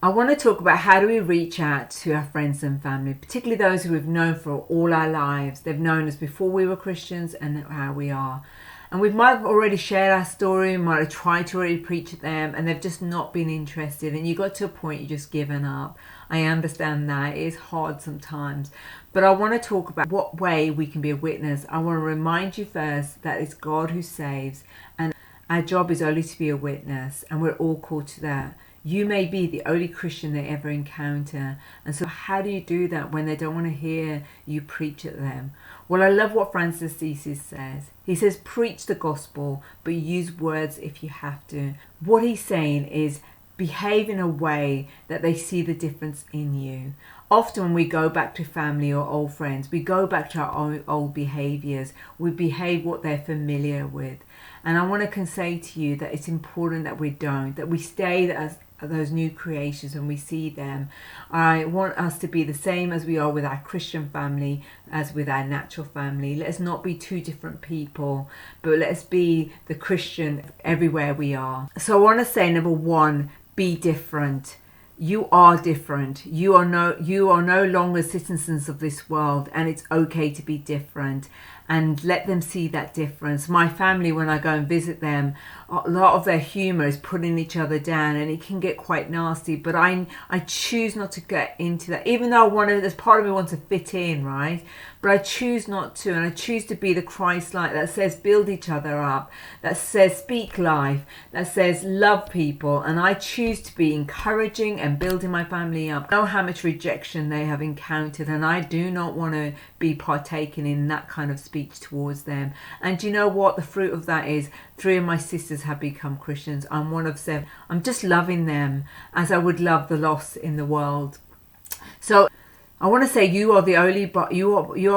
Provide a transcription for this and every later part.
I want to talk about how do we reach out to our friends and family, particularly those who we've known for all our lives. They've known us before we were Christians and how we are. And we might have already shared our story, might have tried to already preach at them, and they've just not been interested. And you got to a point you've just given up. I understand that. It is hard sometimes. But I want to talk about what way we can be a witness. I want to remind you first that it's God who saves, and our job is only to be a witness, and we're all called to that. You may be the only Christian they ever encounter. And so how do you do that when they don't want to hear you preach at them? Well, I love what Francis Assisi says. He says, preach the gospel, but use words if you have to. What he's saying is behave in a way that they see the difference in you. Often when we go back to family or old friends, we go back to our old behaviours. We behave what they're familiar with. And I want to say to you that it's important that we don't, that we stay as those new creations when we see them. I want us to be the same as we are with our Christian family, as with our natural family. Let's not be two different people, but let's be the Christian everywhere we are. So I want to say, number one, be different. You are different. You are no longer citizens of this world, and it's okay to be different. And let them see that difference. My family, when I go and visit them, a lot of their humour is putting each other down, and it can get quite nasty. But I choose not to get into that, even though there's part of me wants to fit in, right? But I choose not to, and I choose to be the Christ-like that says build each other up, that says speak life, that says love people, and I choose to be encouraging and building my family up. I know how much rejection they have encountered, and I do not want to be partaking in that kind of speech towards them. And you know what? The fruit of that is 3 of my sisters have become Christians. I'm one of 7. I'm just loving them as I would love the lost in the world. So I want to say you are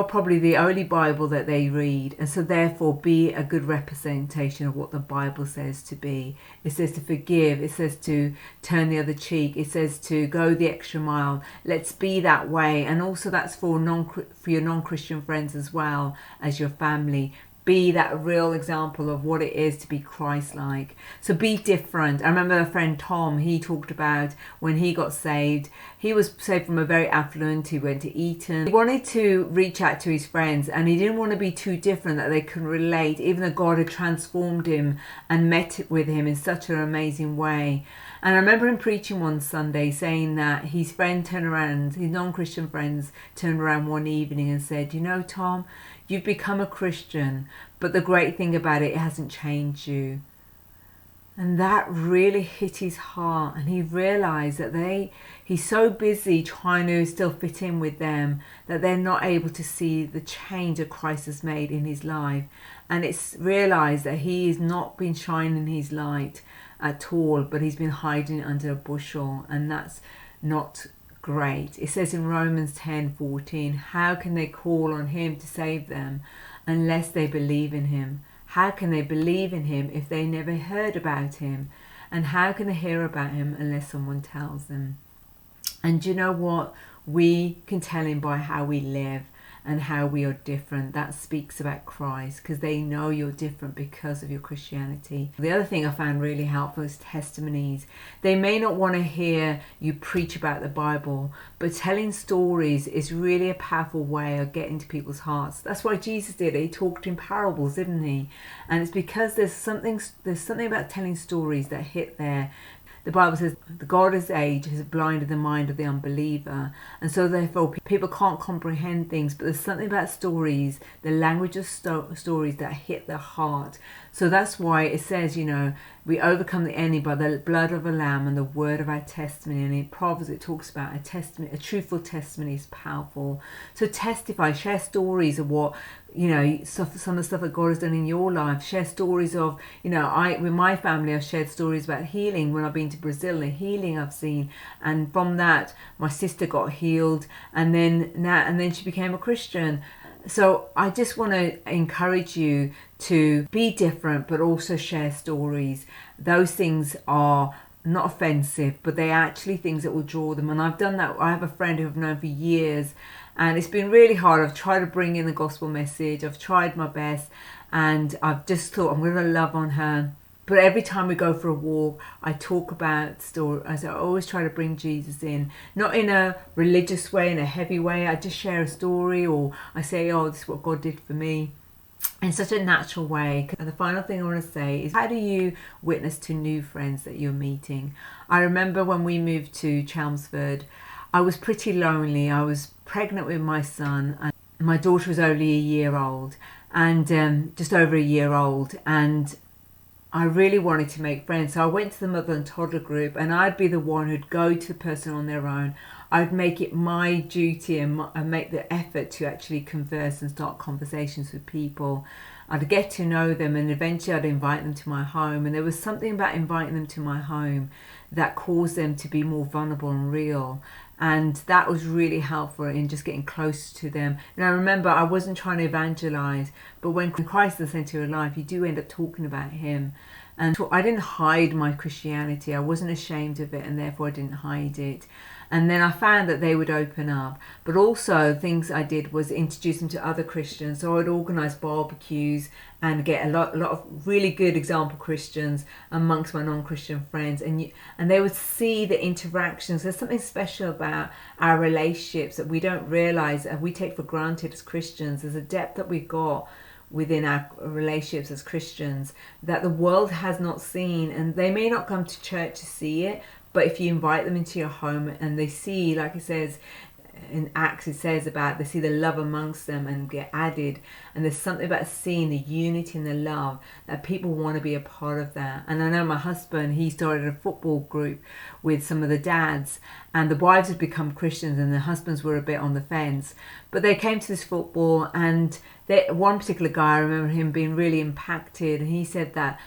probably the only Bible that they read, and so therefore be a good representation of what the Bible says to be. It says to forgive, it says to turn the other cheek, it says to go the extra mile. Let's be that way, and also that's for your non-Christian friends as well as your family. Be that real example of what it is to be Christ-like. So be different. I remember a friend, Tom, he talked about when he got saved. He was saved from a very affluent, he went to Eton. He wanted to reach out to his friends, and he didn't want to be too different that they couldn't relate, even though God had transformed him and met with him in such an amazing way. And I remember him preaching one Sunday saying that his friend turned around, his non-Christian friends turned around one evening and said, you know, Tom, you've become a Christian, but the great thing about it hasn't changed you. And that really hit his heart, and he realised that he's so busy trying to still fit in with them that they're not able to see the change that Christ has made in his life. And it's realised that he has not been shining his light at all, but he's been hiding it under a bushel, and that's not great. It says in Romans 10:14, how can they call on him to save them unless they believe in him? How can they believe in him if they never heard about him? And how can they hear about him unless someone tells them? And you know what? We can tell him by how we live and how we are different. That speaks about Christ, because they know you're different because of your Christianity. The other thing I found really helpful is testimonies. They may not want to hear you preach about the Bible, but telling stories is really a powerful way of getting to people's hearts. That's why Jesus did it. He talked in parables, didn't he? And it's because there's something about telling stories that hit there. The Bible says the God of this age has blinded the mind of the unbeliever, and so therefore people can't comprehend things, but there's something about stories, the language of stories that hit their heart. So that's why it says, you know, we overcome the enemy by the blood of a lamb and the word of our testimony. And in Proverbs it talks about a testimony, a truthful testimony is powerful. So testify, share stories of what, you know, some of the stuff that God has done in your life. Share stories of, you know, with my family, I've shared stories about healing when I've been to Brazil, the healing I've seen. And from that, my sister got healed, and then she became a Christian. So I just want to encourage you to be different, but also share stories. Those things are not offensive, but they're actually things that will draw them. And I've done that. I have a friend who I've known for years, and it's been really hard. I've tried to bring in the gospel message. I've tried my best, and I've just thought I'm going to love on her. But every time we go for a walk, I talk about stories. I always try to bring Jesus in, not in a religious way, in a heavy way. I just share a story, or I say, oh, this is what God did for me, in such a natural way. And the final thing I want to say is, how do you witness to new friends that you're meeting? I remember when we moved to Chelmsford, I was pretty lonely. I was pregnant with my son, and my daughter was only a year old, and just over a year old, and I really wanted to make friends. So I went to the mother and toddler group, and I'd be the one who'd go to the person on their own. I'd make it my duty and make the effort to actually converse and start conversations with people. I'd get to know them, and eventually I'd invite them to my home. And there was something about inviting them to my home that caused them to be more vulnerable and real. And that was really helpful in just getting close to them. And I remember I wasn't trying to evangelize, but when Christ is the center of your life, you do end up talking about him. And I didn't hide my Christianity. I wasn't ashamed of it, and therefore I didn't hide it. And then I found that they would open up. But also things I did was introduce them to other Christians. So I'd organise barbecues and get a lot of really good example Christians amongst my non-Christian friends. And they would see the interactions. There's something special about our relationships that we don't realise and we take for granted as Christians. There's a depth that we've got within our relationships as Christians that the world has not seen, and they may not come to church to see it, but if you invite them into your home and they see, like it says in Acts, it says about they see the love amongst them and get added, and there's something about seeing the unity and the love that people want to be a part of that. And I know my husband, he started a football group with some of the dads, and the wives had become Christians and the husbands were a bit on the fence, but they came to this football, and one particular guy, I remember him being really impacted, and he said that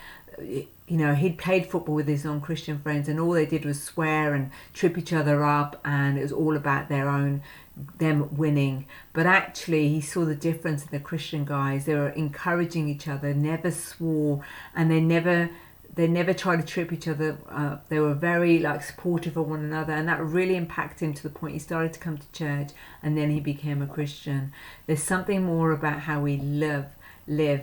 he'd played football with his non-Christian friends, and all they did was swear and trip each other up, and it was all about them winning. But actually he saw the difference in the Christian guys. They were encouraging each other, never swore, and they never tried to trip each other up. They were very supportive of one another, and that really impacted him to the point he started to come to church, and then he became a Christian. There's something more about how we live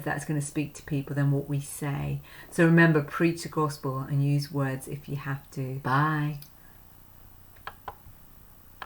that's going to speak to people than what we say. So remember, preach the gospel and use words if you have to. Bye.